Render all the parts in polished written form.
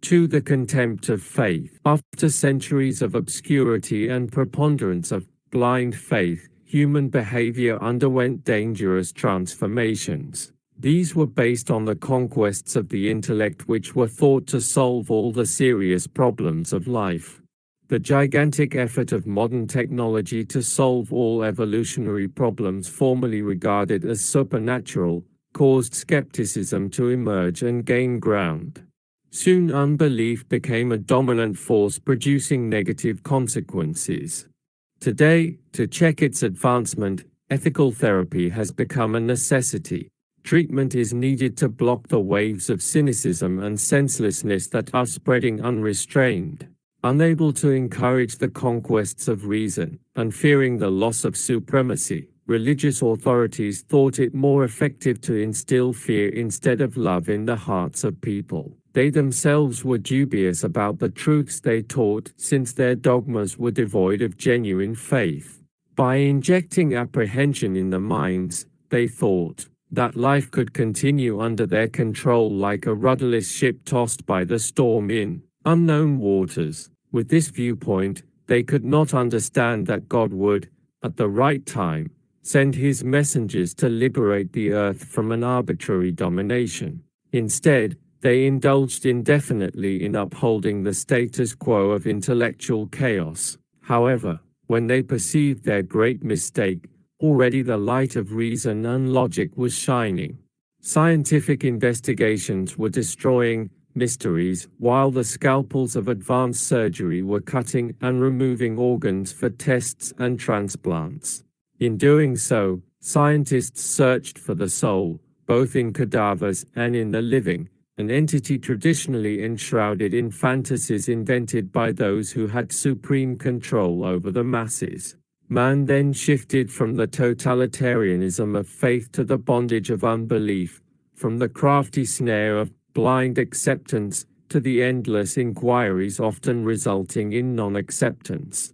2. The contempt of faith. After centuries of obscurity and preponderance of blind faith, human behavior underwent dangerous transformations. These were based on the conquests of the intellect which were thought to solve all the serious problems of life. The gigantic effort of modern technology to solve all evolutionary problems formerly regarded as supernatural caused skepticism to emerge and gain ground. Soon unbelief became a dominant force, producing negative consequences. Today, to check its advancement, ethical therapy has become a necessity. Treatment is needed to block the waves of cynicism and senselessness that are spreading unrestrained. Unable to encourage the conquests of reason, and fearing the loss of supremacy, religious authorities thought it more effective to instill fear instead of love in the hearts of people. They themselves were dubious about the truths they taught, since their dogmas were devoid of genuine faith. By injecting apprehension in the minds, they thought that life could continue under their control like a rudderless ship tossed by the storm in unknown waters. With this viewpoint, they could not understand that God would, at the right time, send his messengers to liberate the earth from an arbitrary domination. Instead, they indulged indefinitely in upholding the status quo of intellectual chaos. However, when they perceived their great mistake, already the light of reason and logic was shining. Scientific investigations were destroying mysteries, while the scalpels of advanced surgery were cutting and removing organs for tests and transplants. In doing so, scientists searched for the soul, both in cadavers and in the living, an entity traditionally enshrouded in fantasies invented by those who had supreme control over the masses. Man then shifted from the totalitarianism of faith to the bondage of unbelief, from the crafty snare of blind acceptance to the endless inquiries often resulting in non-acceptance.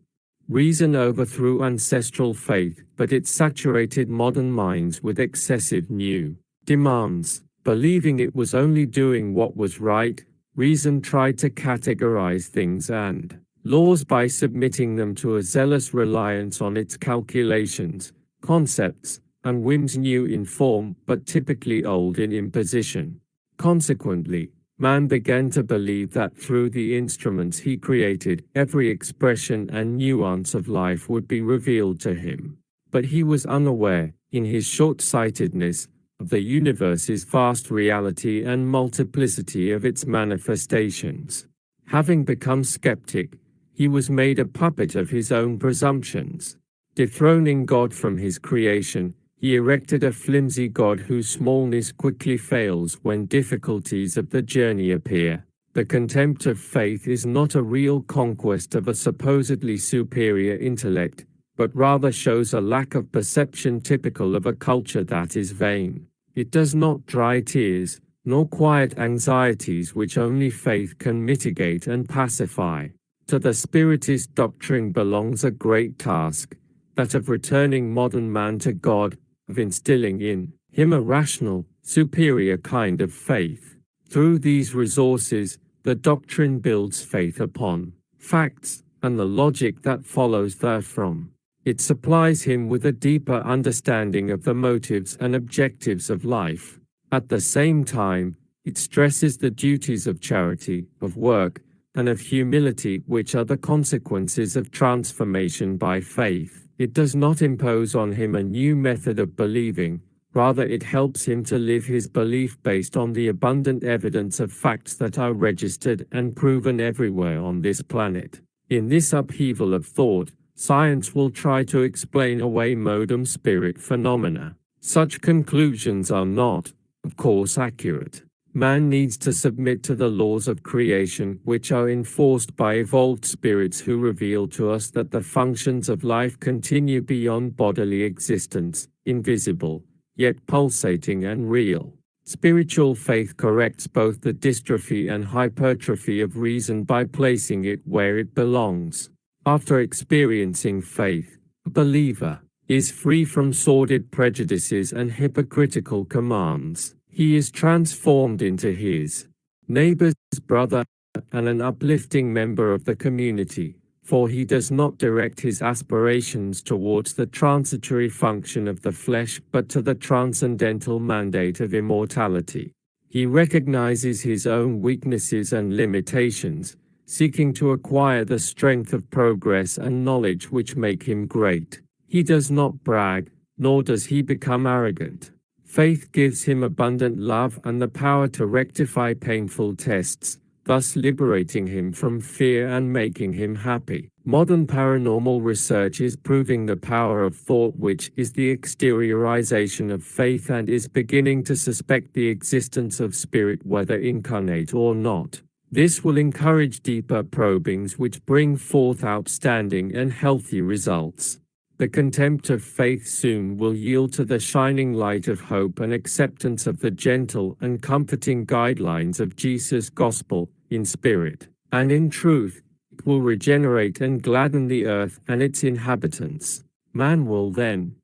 Reason overthrew ancestral faith, but it saturated modern minds with excessive new demands. Believing it was only doing what was right, reason tried to categorize things and laws by submitting them to a zealous reliance on its calculations, concepts, and whims, new in form but typically old in imposition. Consequently, man began to believe that through the instruments he created, every expression and nuance of life would be revealed to him. But he was unaware, in his short-sightedness, of the universe's vast reality and multiplicity of its manifestations. Having become skeptic, he was made a puppet of his own presumptions. Dethroning God from his creation, he erected a flimsy God whose smallness quickly fails when difficulties of the journey appear. The contempt of faith is not a real conquest of a supposedly superior intellect, but rather shows a lack of perception typical of a culture that is vain. It does not dry tears, nor quiet anxieties which only faith can mitigate and pacify. To the Spiritist doctrine belongs a great task, that of returning modern man to God, of instilling in him a rational, superior kind of faith. Through these resources, the doctrine builds faith upon facts, and the logic that follows therefrom. It supplies him with a deeper understanding of the motives and objectives of life. At the same time, it stresses the duties of charity, of work, and of humility, which are the consequences of transformation by faith. It does not impose on him a new method of believing, rather it helps him to live his belief based on the abundant evidence of facts that are registered and proven everywhere on this planet. In this upheaval of thought, science will try to explain away modern spirit phenomena. Such conclusions are not, of course, accurate. Man needs to submit to the laws of creation, which are enforced by evolved spirits who reveal to us that the functions of life continue beyond bodily existence, invisible, yet pulsating and real. Spiritual faith corrects both the dystrophy and hypertrophy of reason by placing it where it belongs. After experiencing faith, a believer is free from sordid prejudices and hypocritical commands. He is transformed into his neighbor's brother and an uplifting member of the community, for he does not direct his aspirations towards the transitory function of the flesh but to the transcendental mandate of immortality. He recognizes his own weaknesses and limitations, seeking to acquire the strength of progress and knowledge which make him great. He does not brag, nor does he become arrogant. Faith gives him abundant love and the power to rectify painful tests, thus liberating him from fear and making him happy. Modern paranormal research is proving the power of thought, which is the exteriorization of faith, and is beginning to suspect the existence of spirit, whether incarnate or not. This will encourage deeper probings which bring forth outstanding and healthy results. The contempt of faith soon will yield to the shining light of hope and acceptance of the gentle and comforting guidelines of Jesus' gospel, in spirit and in truth. It will regenerate and gladden the earth and its inhabitants. Man will then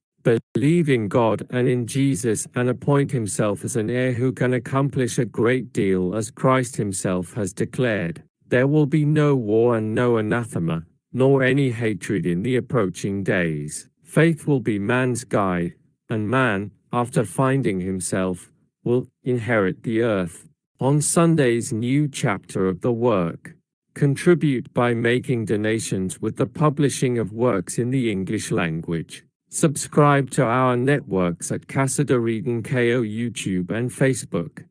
believe in God and in Jesus and appoint himself as an heir who can accomplish a great deal, as Christ himself has declared. There will be no war and no anathema, nor any hatred in the approaching days. Faith will be man's guide, and man, after finding himself, will inherit the earth. On Sunday's new chapter of the work, contribute by making donations with the publishing of works in the English language. Subscribe to our networks at Casa de Reading KO YouTube and Facebook.